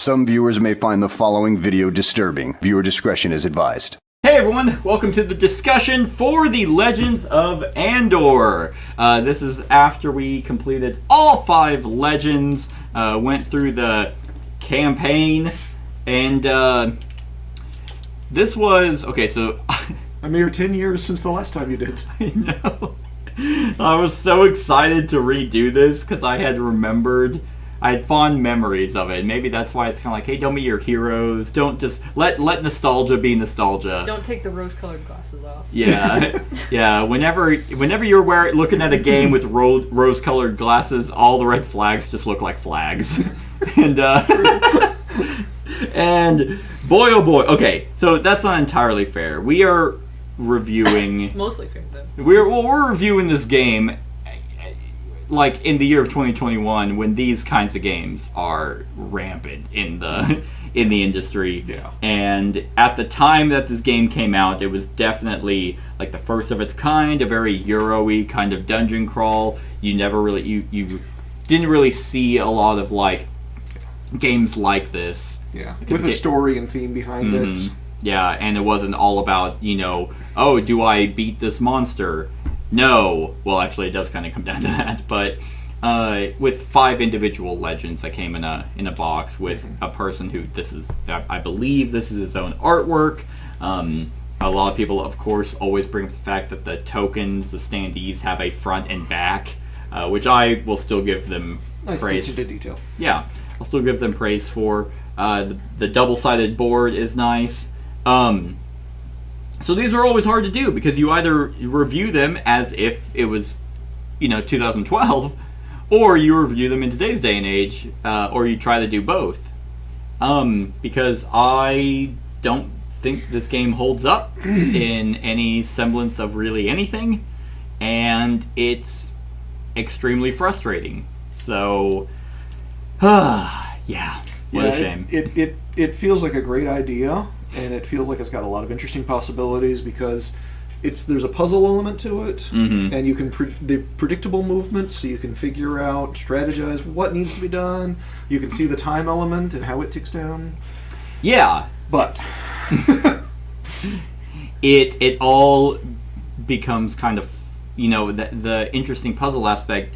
Some viewers may find the following video disturbing. Viewer discretion is advised. Hey everyone, welcome to the discussion for the Legends of Andor. This is after we completed all 5 Legends, went through the campaign, and this was... Okay, so... A mere 10 years since the last time you did. I know. I was so excited to redo this because I had remembered... I had fond memories of it. Maybe that's why it's kind of like, hey, don't be your heroes. Don't just let nostalgia be nostalgia. Don't take the rose-colored glasses off. Yeah, yeah. Whenever you're looking at a game with rose-colored glasses, all the red flags just look like flags. And and boy, oh boy. Okay, so that's not entirely fair. We are reviewing. It's mostly fair though. We're reviewing this game. Like in the year of 2021, when these kinds of games are rampant in the industry, yeah. And at the time that this game came out, it was definitely like the first of its kind, a very Euro-y kind of dungeon crawl. You never really you didn't really see a lot of like games like this. Yeah, with a story and theme behind it. Yeah, and it wasn't all about oh, do I beat this monster? No. Well, actually, it does kind of come down to that. But with 5 individual legends that came in a box with a person who I believe this is his own artwork. A lot of people, of course, always bring up the fact that the tokens, the standees, have a front and back, which I will still give them nice praise. attention to detail. Yeah, I'll still give them praise for. The double-sided board is nice. So these are always hard to do because you either review them as if it was, 2012, or you review them in today's day and age, or you try to do both. Because I don't think this game holds up in any semblance of really anything, and it's extremely frustrating. So, yeah, what a shame. It feels like a great idea. And it feels like it's got a lot of interesting possibilities because there's a puzzle element to it, and you can the predictable movements, so you can figure out, strategize what needs to be done. You can see the time element and how it ticks down. Yeah, but it all becomes kind of the interesting puzzle aspect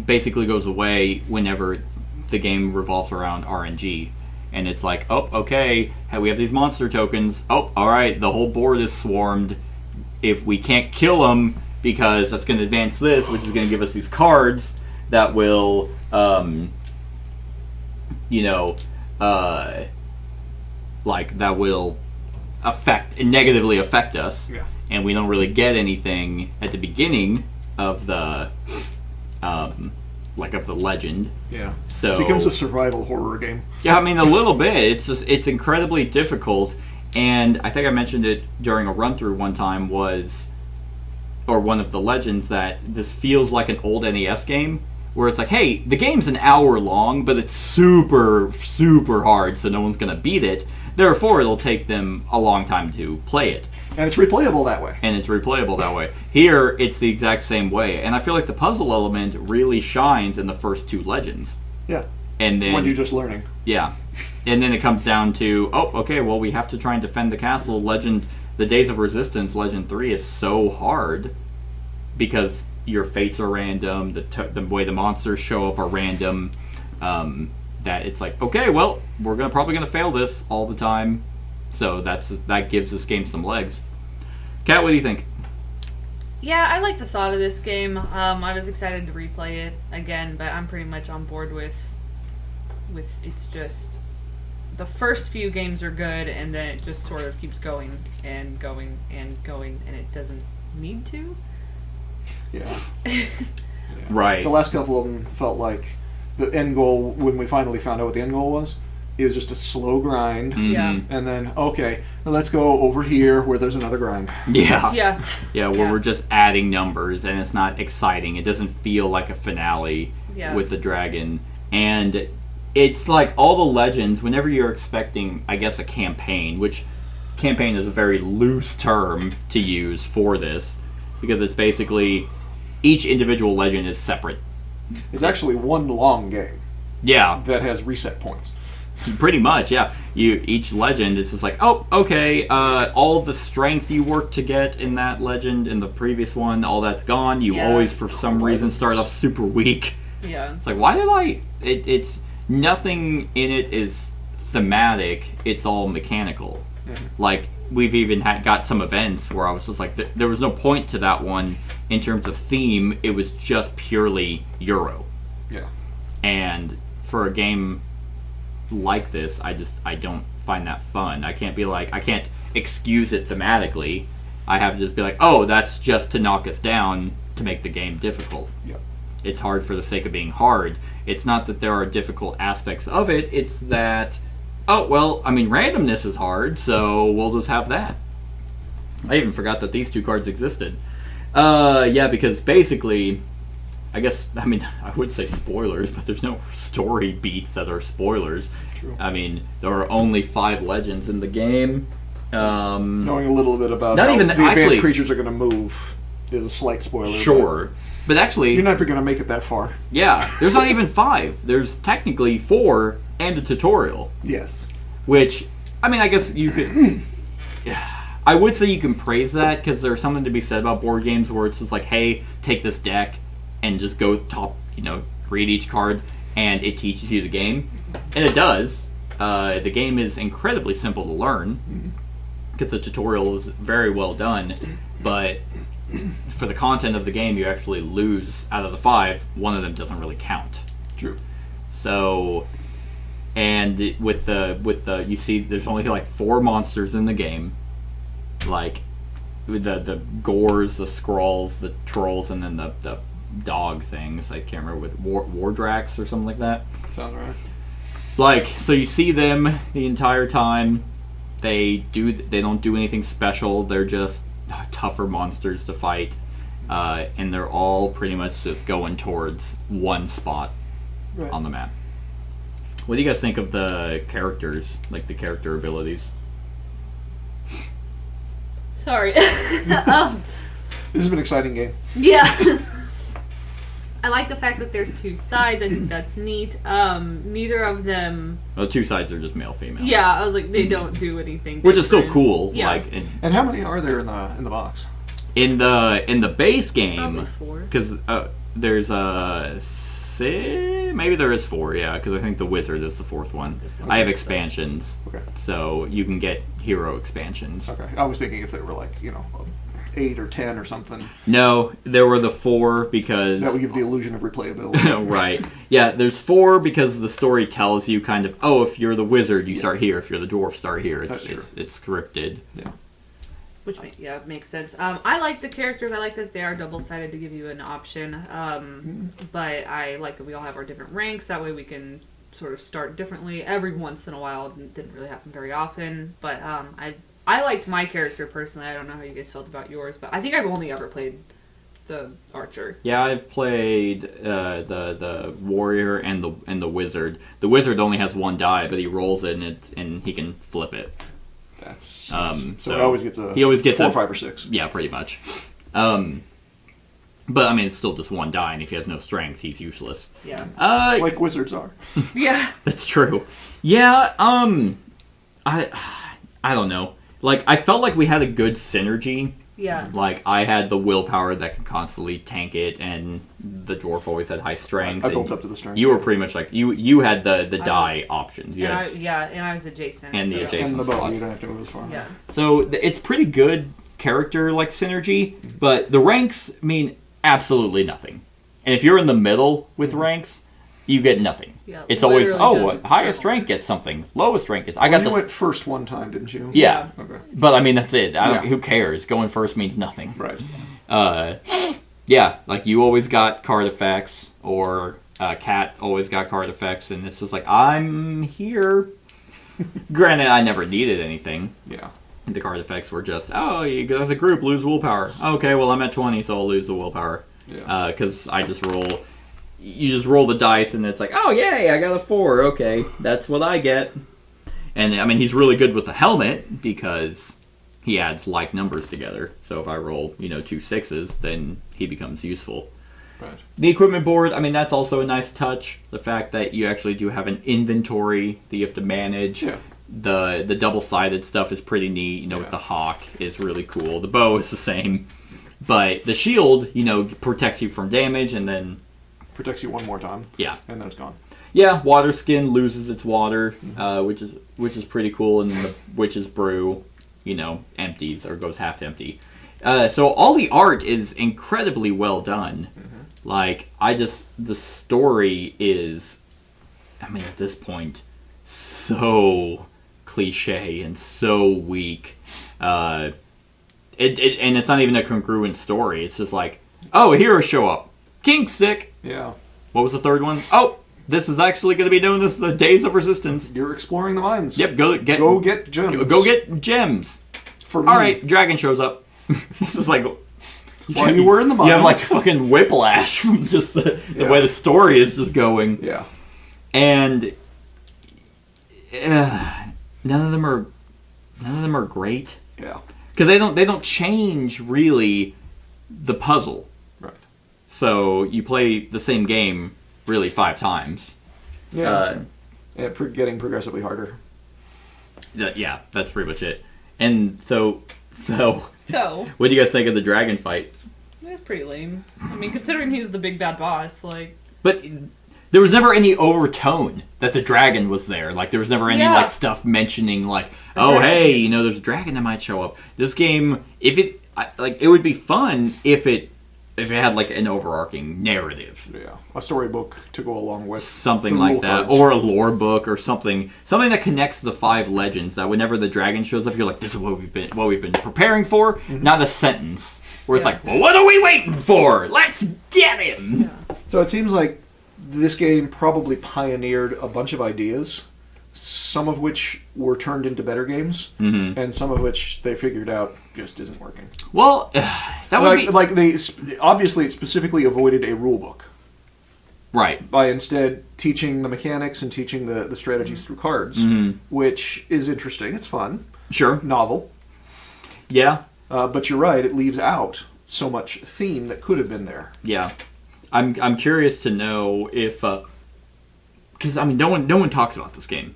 basically goes away whenever the game revolves around RNG. And it's like, oh, okay, we have these monster tokens. Oh, all right, the whole board is swarmed. If we can't kill them, because that's going to advance this, which is going to give us these cards that will, that will negatively affect us. Yeah. And we don't really get anything at the beginning of the, of the legend. Yeah. So it becomes a survival horror game. Yeah, I mean a little bit. It's incredibly difficult, and I think I mentioned it during a run through one time one of the legends, that this feels like an old NES game where it's like, hey, the game's an hour long, but it's super, super hard, so no one's gonna beat it. Therefore, it'll take them a long time to play it. And it's replayable that way. Here, it's the exact same way. And I feel like the puzzle element really shines in the first 2 legends. Yeah. And then... when you're just learning. Yeah. And then it comes down to, oh, okay, well, we have to try and defend the castle. The Days of Resistance, Legend 3, is so hard because your fates are random, the way the monsters show up are random, that it's like, okay, well, we're probably going to fail this all the time. So that gives this game some legs. Kat, what do you think? Yeah, I like the thought of this game. I was excited to replay it again, but I'm pretty much on board with it's just the first few games are good, and then it just sort of keeps going and going and going, and it doesn't need to. Yeah. Right. The last couple of them felt like the end goal, when we finally found out what the end goal was, it was just a slow grind. Yeah. And then, okay, let's go over here where there's another grind. Yeah. Yeah. Yeah, where we're just adding numbers, and it's not exciting. It doesn't feel like a finale with the dragon. And it's like all the legends, whenever you're expecting, I guess, a campaign, which campaign is a very loose term to use for this, because it's basically each individual legend is separate. It's actually one long game. Yeah. That has reset points. Pretty much, yeah. Each legend, it's just like, oh, okay, all the strength you worked to get in that legend, in the previous one, all that's gone. You always, for some reason, start off super weak. Yeah. It's like, why did I... It's... Nothing in it is thematic. It's all mechanical. Mm-hmm. Like, we've even got some events where I was just like, there was no point to that one in terms of theme. It was just purely Euro. Yeah. And for a game like this, I don't find that fun. I can't excuse it thematically. I have to just be like, oh, that's just to knock us down to make the game difficult. Yep. It's hard for the sake of being hard. It's not that there are difficult aspects of it, it's that, oh, well, I mean, randomness is hard, so we'll just have that. I even forgot that these two cards existed. Yeah, because basically, I would say spoilers, but there's no story beats that are spoilers. True. I mean, there are only 5 legends in the game. Knowing a little bit about not how even the advanced creatures are going to move is a slight spoiler. Sure. But actually... You're never going to make it that far. Yeah, there's not even 5. There's technically 4 and a tutorial. Yes. Which, I mean, I guess you could... I would say you can praise that, because there's something to be said about board games where it's just like, hey, take this deck and just go read each card, and it teaches you the game. And it does. The game is incredibly simple to learn, because the tutorial is very well done, but for the content of the game, you actually lose. Out of the 5, one of them doesn't really count. True. So, and with the you see, there's only like 4 monsters in the game, like with the gores, the scrolls, the trolls, and then the dog things. I can't remember, with Wardrax or something like that. Sounds right. Like, so you see them the entire time. They don't do anything special. They're just tougher monsters to fight, and they're all pretty much just going towards one spot on the map. What do you guys think of the characters, like the character abilities? Sorry. This has been an exciting game. Yeah. I like the fact that there's 2 sides. I think that's neat. Neither of them... Well, 2 sides are just male-female. Yeah, I was like, they don't do anything which is still different. cool. Yeah. Like, and how many are there in the box? In the base game, Probably 4. because there's maybe there is 4. Yeah, because I think the wizard is the 4th one. I have expansions, so you can get hero expansions. Okay, I was thinking if they were like 8 or 10 or something. No, there were the 4 because... That would give the illusion of replayability. Right. Yeah, there's 4 because the story tells you kind of, oh, if you're the wizard, you start here. If you're the dwarf, start here. It's scripted. Yeah. Which makes sense. I like the characters. I like that they are double-sided to give you an option. But I like that we all have our different ranks. That way we can sort of start differently. Every once in a while. It didn't really happen very often. But I liked my character personally. I don't know how you guys felt about yours, but I think I've only ever played the archer. Yeah, I've played the warrior and the wizard. The wizard only has 1 die, but he rolls it and he can flip it. That's so he always gets 4, 5, or 6. Yeah, pretty much. But I mean, it's still just 1 die, and if he has no strength, he's useless. Yeah. Like wizards are. Yeah. That's true. Yeah. I don't know. Like, I felt like we had a good synergy. Yeah. Like, I had the willpower that could constantly tank it, and the dwarf always had high strength. I built up to the strength. You were pretty much like, you had the die options. And I was adjacent. And the adjacent And the bow, slots. you don't have to move as far. Yeah. So, it's pretty good character, like, synergy, but the ranks mean absolutely nothing. And if you're in the middle with ranks, you get nothing. Yeah, it's always, just highest rank gets something, lowest rank gets... You went first one time, didn't you? Yeah. Okay. But, I mean, that's it. Who cares? Going first means nothing. Right. Yeah, like, you always got card effects, or Cat always got card effects, and it's just like, I'm here. Granted, I never needed anything. Yeah. The card effects were just, you as a group lose willpower. Okay, well, I'm at 20, so I'll lose the willpower. Yeah. Because I just roll... You just roll the dice, and it's like, oh, yay, I got a 4. Okay, that's what I get. And, I mean, he's really good with the helmet, because he adds like numbers together. So if I roll, 2 6s, then he becomes useful. Right. The equipment board, I mean, that's also a nice touch. The fact that you actually do have an inventory that you have to manage. Yeah. The double-sided stuff is pretty neat. You know, with the hawk is really cool. The bow is the same. But the shield, you know, protects you from damage, and then... Protects you one more time. Yeah. And then it's gone. Yeah, water skin loses its water, which is pretty cool, and the witch's brew, you know, empties or goes half empty. So all the art is incredibly well done. Like, the story is, I mean, at this point, so cliche and so weak. And it's not even a congruent story. It's just like, oh, a hero show up. King's sick. Yeah. What was the third one? Oh, this is actually going to be known as the Days of Resistance. You're exploring the mines. Yep, go get gems. Go get gems. For me. All right, dragon shows up. This is like While you were in the mines. You have like fucking whiplash from just the way the story is just going. Yeah. And none of them are great. Yeah. Because they don't change really the puzzle. Right. So you play the same game really 5 times. Yeah. Getting progressively harder. Yeah, that's pretty much it. And so what do you guys think of the dragon fight? It was pretty lame. I mean, considering he's the big bad boss, like... But there was never any overtone that the dragon was there. Like, there was never any, like, stuff mentioning, like, hey, you know, there's a dragon that might show up. This game, it would be fun if it had, like, an overarching narrative. Yeah. A storybook to go along with Something like that. Or a lore book or something. Something that connects the 5 legends, that whenever the dragon shows up, you're like, this is what we've been preparing for. Not a sentence where it's like, well, what are we waiting for? Let's get him! Yeah. So it seems like this game probably pioneered a bunch of ideas, some of which were turned into better games, and some of which they figured out just isn't working. Well, that would be... Like, obviously it specifically avoided a rule book. Right. By instead teaching the mechanics and teaching the strategies through cards, which is interesting. It's fun. Sure. Novel. Yeah. But you're right, it leaves out so much theme that could have been there. Yeah. I'm curious to know if... Because, I mean, no one talks about this game.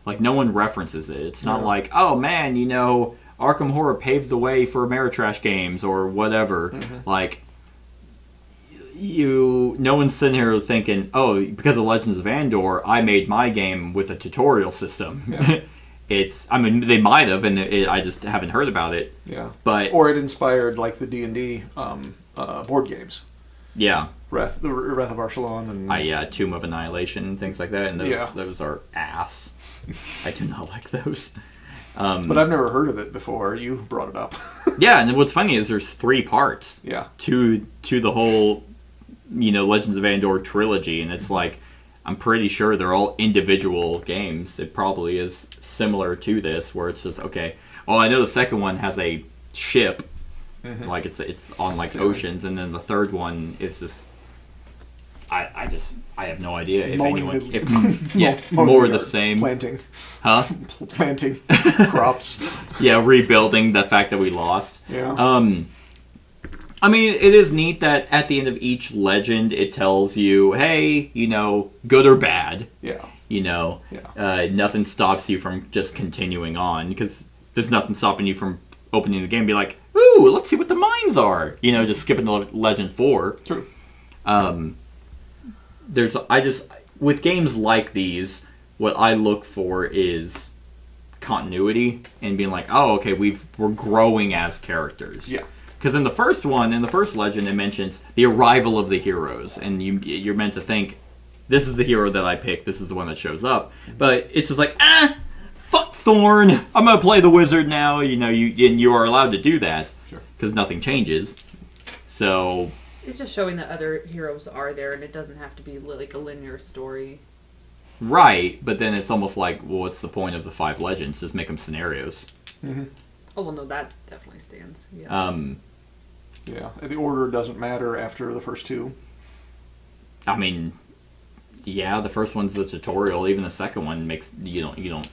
Like, no one references it. It's not like, oh, man, you know, Arkham Horror paved the way for Ameritrash games or whatever. Like, no one's sitting here thinking, oh, because of Legends of Andor, I made my game with a tutorial system. Yeah. I mean, they might have, and I just haven't heard about it. Yeah. Or it inspired, like, the D&D board games. Yeah. Wrath of Arshalon and... Tomb of Annihilation and things like that, and those are ass. I do not like those. But I've never heard of it before. You brought it up. Yeah, and what's funny is there's 3 parts to the whole, you know, Legends of Andor trilogy, and it's like, I'm pretty sure they're all individual games. It probably is similar to this, where it's just, okay, well, I know the second one has a ship, like it's on like oceans, and then the third one is just, I have no idea if more of the same. Planting. Huh? Planting crops. Yeah, rebuilding the fact that we lost. Yeah. I mean, it is neat that at the end of each legend, it tells you, hey, you know, good or bad. Yeah. You know, nothing stops you from just continuing on, because there's nothing stopping you from opening the game and be like, ooh, let's see what the mines are. You know, just skipping to Legend 4. True. With games like these, what I look for is continuity and being like, oh, okay, we're growing as characters. Yeah. Because in the first legend, it mentions the arrival of the heroes, and you're meant to think, this is the hero that I picked, this is the one that shows up. But it's just like, fuck Thorn, I'm gonna play the wizard now. You know, you are allowed to do that because nothing changes. So it's just showing that other heroes are there, and it doesn't have to be like a linear story. Right, but then it's almost like, well, what's the point of the 5 legends? Just make them scenarios. Oh well, no, that definitely stands. Yeah. Yeah, the order doesn't matter after the first 2. I mean, yeah, the first one's the tutorial. Even the second one makes you don't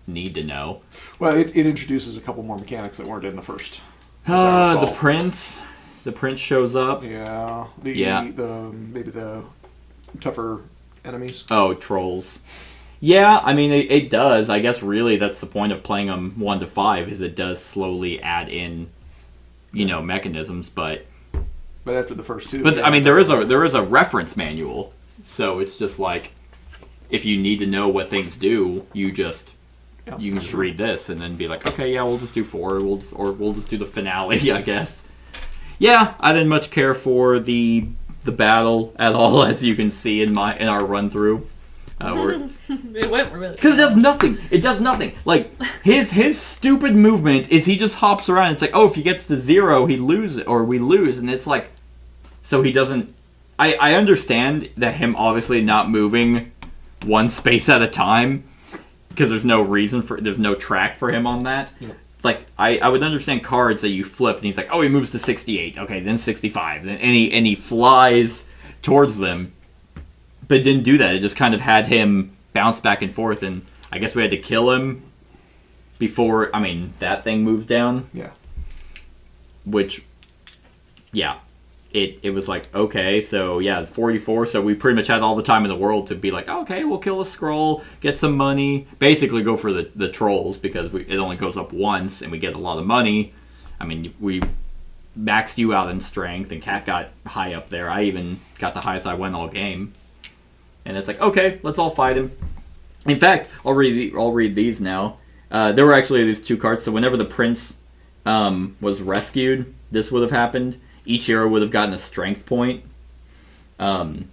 need to know. Well, it introduces a couple more mechanics that weren't in the first. The prince. The prince shows up. Yeah. Maybe the tougher enemies. Oh, trolls. Yeah, I mean, it does. I guess really that's the point of playing them 1 to 5, is it does slowly add in, mechanisms, but after the first 2. But I mean, there is a reference manual, so it's just like, if you need to know what things do, you can just read this and then be like, okay, yeah, we'll just do 4, we'll just do the finale, I guess. Yeah, I didn't much care for the battle at all, as you can see in our run through. It went really because it does nothing. It does nothing. Like his stupid movement is he just hops around. It's like, oh, if he gets to 0, he loses or we lose, and it's like, so he doesn't. I understand that him obviously not moving one space at a time because there's no track for him on that. Yeah. Like I would understand cards that you flip and he's like, oh, he moves to 68. Okay, then 65. Then and he flies towards them. But it didn't do that. It just kind of had him bounce back and forth, and I guess we had to kill him before, that thing moved down. Yeah. Which, yeah. It was like, okay, so, 44, so we pretty much had all the time in the world to be like, okay, we'll kill a scroll, get some money, basically go for the trolls, because it only goes up once, and we get a lot of money. I mean, we maxed you out in strength, and Kat got high up there. I even got the highest I went all game. And it's like, okay, let's all fight him. In fact, I'll read these now. There were actually these 2 cards. So whenever the prince was rescued, this would have happened. Each hero would have gotten a strength point. And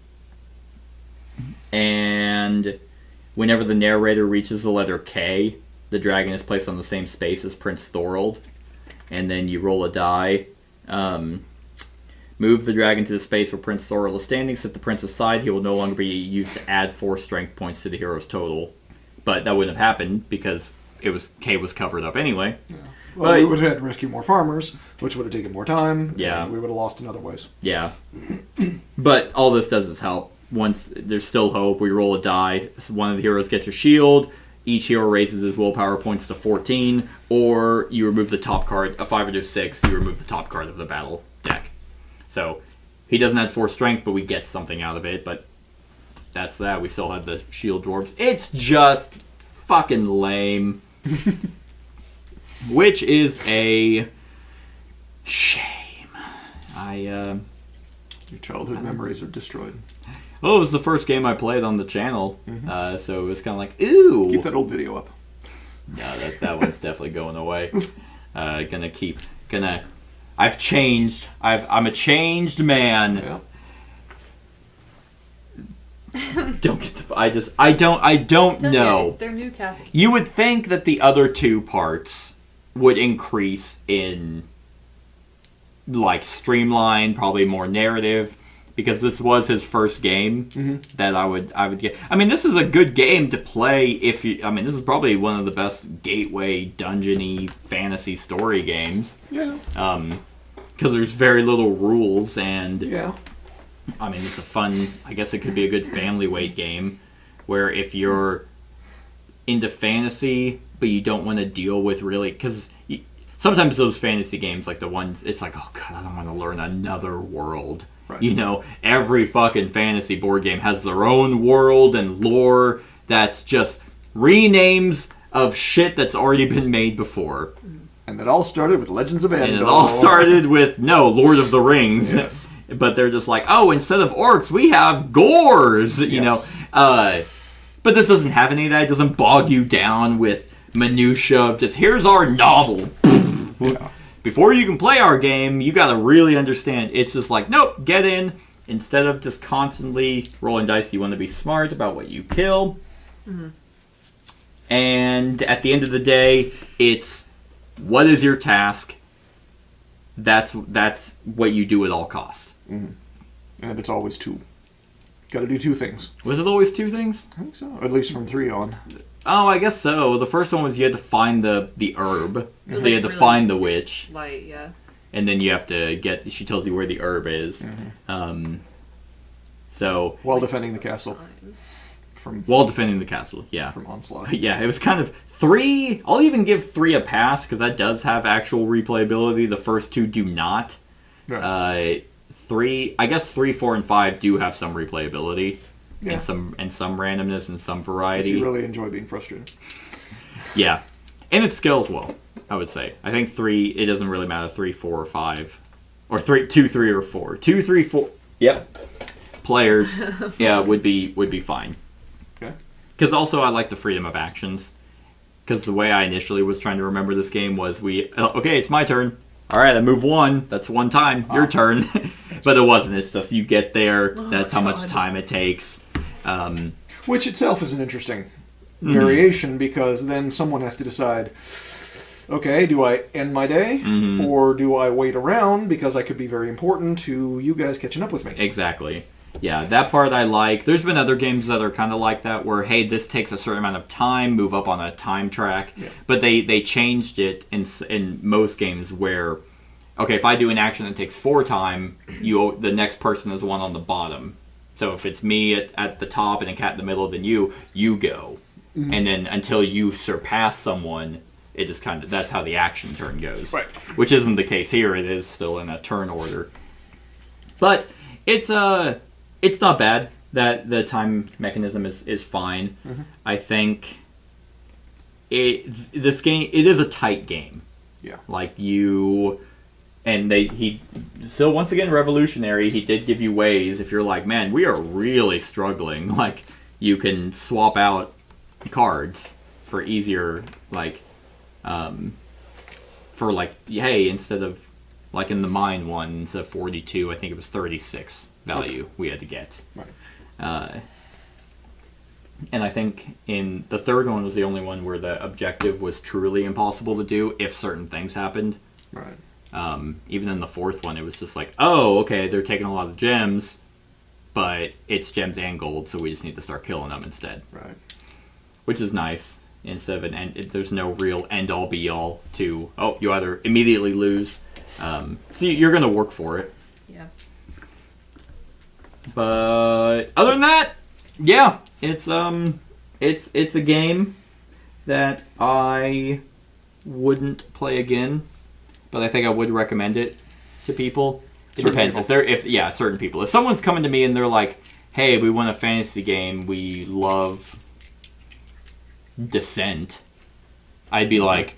whenever the narrator reaches the letter K, the dragon is placed on the same space as Prince Thorold. And then you roll a die. Move the dragon to the space where Prince Thorold is standing. Set the prince aside. He will no longer be used to add 4 strength points to the hero's total. But that wouldn't have happened because K was covered up anyway. Yeah. Well, we would have had to rescue more farmers, which would have taken more time. Yeah. And we would have lost in other ways. Yeah. But all this does is help. Once there's still hope, we roll a die. One of the heroes gets a shield. Each hero raises his willpower points to 14. Or you remove the top card, a 5 or a 6, you remove the top card of the battle deck. So, he doesn't have 4 strength, but we get something out of it, but that's that. We still have the shield dwarves. It's just fucking lame. Which is a shame. Your childhood memories are destroyed. Well, it was the first game I played on the channel, so it was kind of like, ooh. Keep that old video up. No, that one's definitely going away. I've changed. I'm a changed man. Yeah. I don't know. It's their new castle. You would think that the other 2 parts would increase in like streamline, probably more narrative, because this was his first game that I would get. I mean, this is a good game to play if you. I mean, this is probably one of the best gateway dungeony fantasy story games. Yeah. Because there's very little rules and. Yeah. I mean, it's a fun. I guess it could be a good family weight game, where if you're into fantasy but you don't want to deal with really, because sometimes those fantasy games, like the ones, it's like, oh god, I don't want to learn another world. Right. You know, every fucking fantasy board game has their own world and lore that's just renames of shit that's already been made before. And it all started with Legends of Andor. And it all started with, Lord of the Rings. Yes. But they're just like, oh, instead of orcs, we have gores, you know. But this doesn't have any of that. It doesn't bog you down with minutia of just, here's our novel. Yeah. Before you can play our game, you got to really understand. It's just like, nope, get in. Instead of just constantly rolling dice, you want to be smart about what you kill. Mm-hmm. And at the end of the day, it's, what is your task? That's what you do at all costs. Mm-hmm. And it's always 2. Got to do 2 things. Was it always 2 things? I think so. At least from 3 on. Oh, I guess so. The first one was you had to find the herb. So you had to find the witch. Light, yeah. And then you have to she tells you where the herb is. Mm-hmm. So while defending the castle. While defending the castle, yeah. From onslaught. Yeah, it was kind of 3. I'll even give 3 a pass, because that does have actual replayability. The first 2 do not. Right. 3, I guess 3, 4, and 5 do have some replayability. Yeah. And some randomness and some If variety. you really enjoy being frustrated. Yeah. And it scales well, I would say. I think 3, it doesn't really matter, 3, 4, or 5. Or 2, 3, or 4. 2, 3, 4. Yep. Players, yeah, would be fine. Okay. Because also I like the freedom of actions. Because the way I initially was trying to remember this game was okay, it's my turn. All right, I move 1. That's 1 time. Your turn. But it wasn't. It's just you get there. That's how much time it takes. Which itself is an interesting variation, because then someone has to decide, okay, do I end my day, or do I wait around because I could be very important to you guys catching up with me? Exactly. Yeah, that part I like. There's been other games that are kind of like that, where, hey, this takes a certain amount of time, move up on a time track. Yeah. But they changed it in most games where, okay, if I do an action that takes 4 time, the next person is the one on the bottom. So if it's me at the top and a cat in the middle, then you go. And then until you surpass someone, it just kind of, that's how the action turn goes. Right. Which isn't the case here. It is still in a turn order. But it's not bad. That the time mechanism is fine. I think this game, it is a tight game. Yeah. Like so once again, revolutionary, he did give you ways, if you're like, man, we are really struggling, like, you can swap out cards for easier, like, for, like, hey, instead of, like, in the mine one, instead of 42, I think it was 36 value we had to get. Right. And I think in the third one was the only one where the objective was truly impossible to do if certain things happened. Right. Even in the fourth one, it was just like, oh, okay, they're taking a lot of gems, but it's gems and gold, so we just need to start killing them instead. Right. Which is nice. Instead of there's no real end-all, be-all to, oh, you either immediately lose, so you're going to work for it. Yeah. But other than that, yeah, it's a game that I wouldn't play again, but I think I would recommend it to people. It depends if certain people. If someone's coming to me and they're like, "Hey, we want a fantasy game. We love Descent," I'd be like,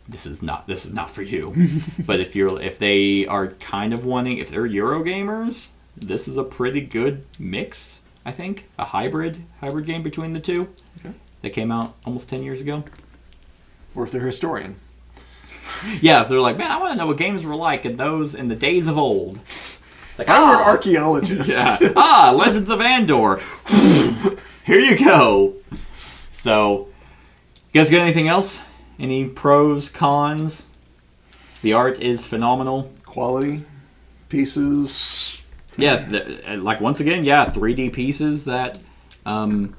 "This is not for you." But if they are kind of wanting, if they're Euro gamers, this is a pretty good mix. I think a hybrid game between the two. Okay. That came out almost 10 years ago. Or if they're historian. Yeah, if they're like, man, I want to know what games were like in the days of old. It's like, I'm an archaeologist. Yeah. Legends of Andor. Here you go. So, you guys got anything else? Any pros, cons? The art is phenomenal. Quality, pieces. Yeah, like once again, 3D pieces that I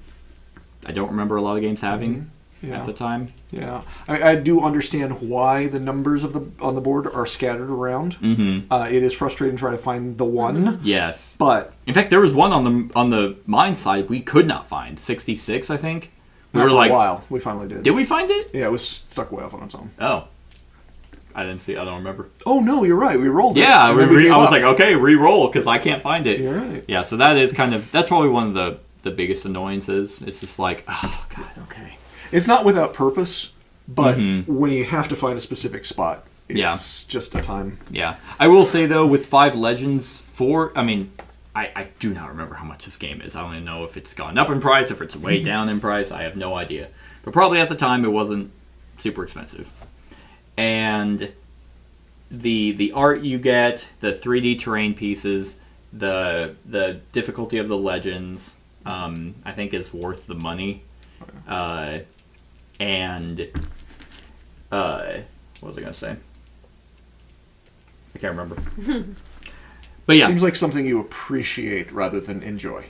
don't remember a lot of games having at the time. Yeah, I do understand why the numbers on the board are scattered around. Mm-hmm. It is frustrating trying to find the one. Yes, but in fact, there was one on the mine side we could not find. 66, I think. We were like, a while. We finally did. Did we find it? Yeah, it was stuck way off on its own. Oh. I didn't see. I don't remember. Oh no, you're right. We rolled it. Yeah, I was like, okay, re-roll because I can't find it. You're right. Yeah, so that's probably one of the biggest annoyances. It's just like, oh god, okay. It's not without purpose, but when you have to find a specific spot, it's just a time. Yeah, I will say though, with 5 Legends, I do not remember how much this game is. I don't even know if it's gone up in price, if it's way down in price. I have no idea. But probably at the time, it wasn't super expensive. And the art you get, the 3D terrain pieces, the difficulty of the legends, I think is worth the money. And what was I gonna say? I can't remember. But yeah, seems like something you appreciate rather than enjoy.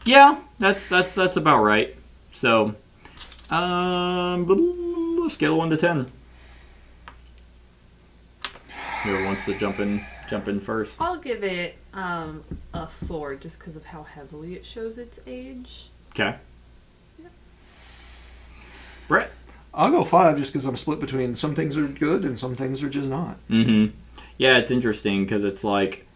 Yeah, that's about right. So, scale of 1 to 10. Whoever wants to jump in first. I'll give it a 4 just because of how heavily it shows its age. Okay. Yeah. Brett? I'll go 5 just because I'm split between some things are good and some things are just not. Mm-hmm. Yeah, it's interesting because it's like,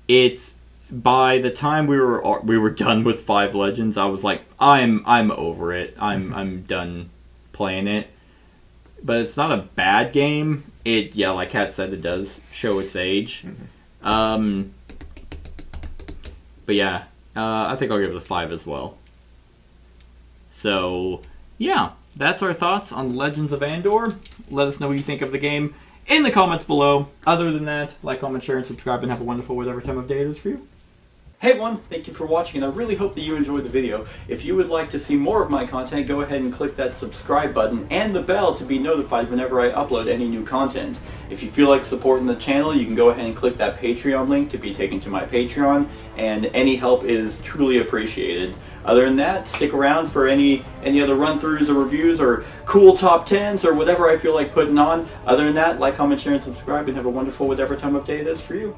it's by the time we were done with 5 Legends, I was like, I'm over it. I'm done playing it. But it's not a bad game. It, yeah, like Kat said, it does show its age. But yeah, I think I'll give it a 5 as well. So yeah, that's our thoughts on Legends of Andor. Let us know what you think of the game in the comments below. Other than that, like, comment, share, and subscribe, and have a wonderful whatever time of day it is for you. Hey everyone, thank you for watching, and I really hope that you enjoyed the video. If you would like to see more of my content, go ahead and click that subscribe button and the bell to be notified whenever I upload any new content. If you feel like supporting the channel, you can go ahead and click that Patreon link to be taken to my Patreon, and any help is truly appreciated. Other than that, stick around for any other run-throughs or reviews or cool top 10s or whatever I feel like putting on. Other than that, like, comment, share, and subscribe, and have a wonderful whatever time of day it is for you.